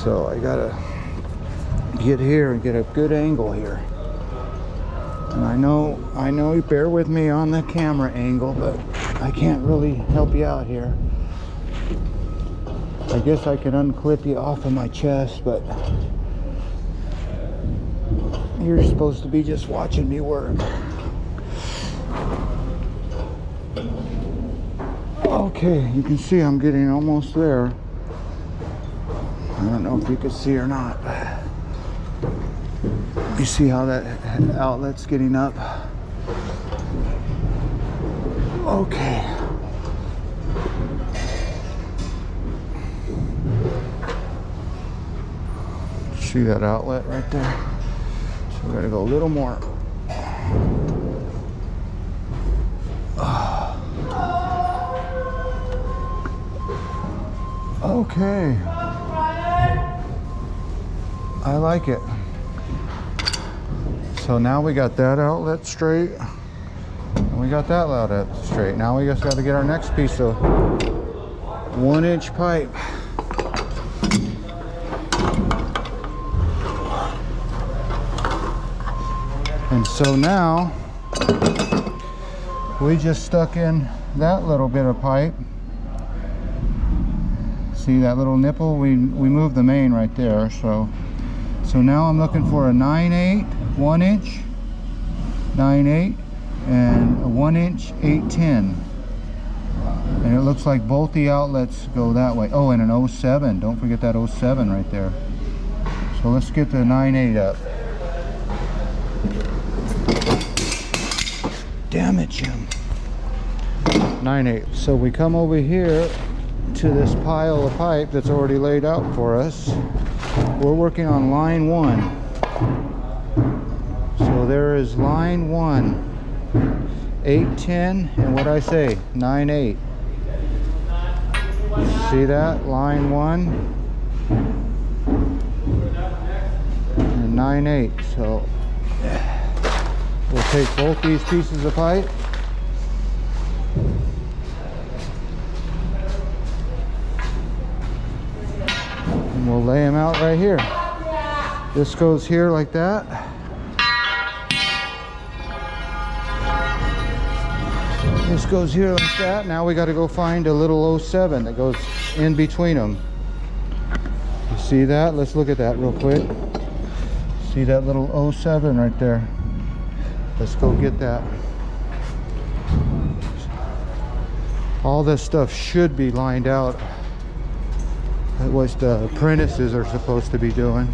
So I gotta get here and get a good angle here. And I know you bear with me on the camera angle, but I can't really help you out here. I guess I can unclip you off of my chest, but you're supposed to be just watching me work. Okay, you can see I'm getting almost there. I don't know if you can see or not. You see how that outlet's getting up? Okay. See that outlet right there? So we gotta go a little more. Okay. I like it. So now we got that outlet straight, and we got that outlet straight. Now we just got to get our next piece of 1-inch pipe. And so now we just stuck in that little bit of pipe. See that little nipple? We moved the main right there. So now I'm looking for a 9/8, 1-inch, 9/8, and a 1-inch 8/10. And it looks like both the outlets go that way. Oh, and an 07. Don't forget that 07 right there. So let's get the 9/8 up. Damn it, Jim. 9/8. So we come over here to this pile of pipe that's already laid out for us. We're working on line 1. So there is line 1, 8/10, and what I say, 9/8. See that? Line 1 and 9/8. So we'll take both these pieces of pipe. And we'll lay them out right here. This goes here like that. This goes here like that. Now we got to go find a little 07 that goes in between them. You see that? Let's look at that real quick. See that little 07 right there? Let's go get that. All this stuff should be lined out. That's what the apprentices are supposed to be doing.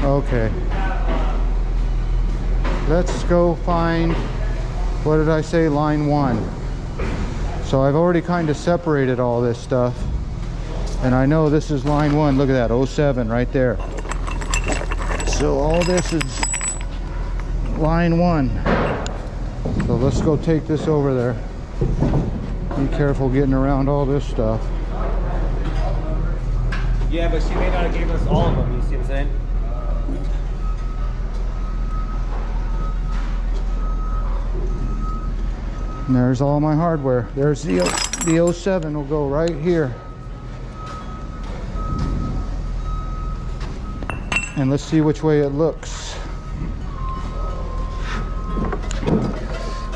Okay. Let's go find, what did I say, line 1. So I've already kind of separated all this stuff. And I know this is line 1. Look at that, 07 right there. So all this is line 1. So let's go take this over there. Be careful getting around all this stuff. Yeah, but she may not have given us all of them, you see what I'm saying? And there's all my hardware. There's the 07 will go right here. And let's see which way it looks.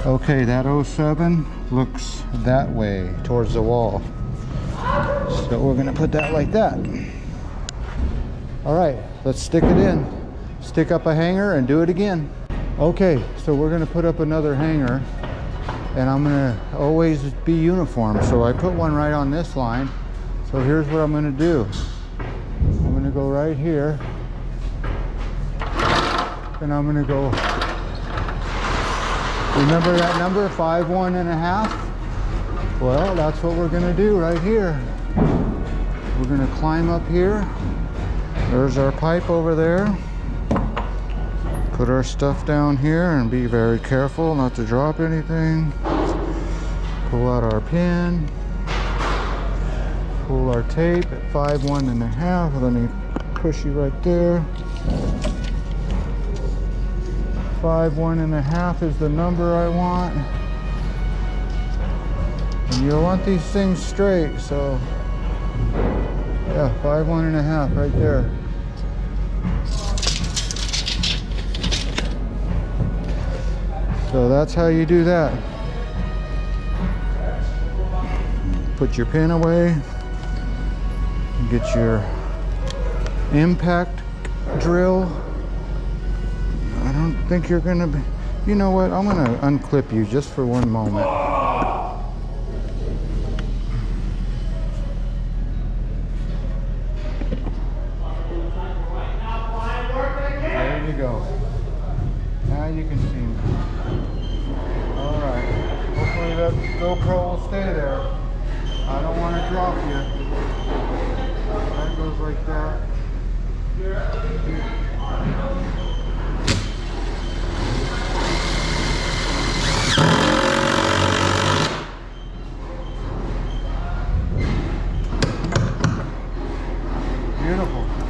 Okay, that 07 looks that way towards the wall. So we're gonna put that like that. All right, let's stick it in. Stick up a hanger and do it again. Okay, so we're gonna put up another hanger, and I'm gonna always be uniform. So I put one right on this line. So here's what I'm gonna do. I'm gonna go right here, and I'm gonna go, remember that number, 5 1/2? Well, that's what we're gonna do right here. We're gonna climb up here. There's our pipe over there. Put our stuff down here and be very careful not to drop anything. Pull out our pin. Pull our tape at 5 1/2. Let me push you right there. 5 1/2 is the number I want. And you'll want these things straight, so yeah, 5 1.5 right there. So that's how you do that. Put your pin away. Get your impact drill. I don't think you're gonna be, you know what, I'm gonna unclip you just for one moment. There you go. Now you can see me. Alright. Hopefully that GoPro will stay there. I don't want to drop you. That goes like that. Beautiful.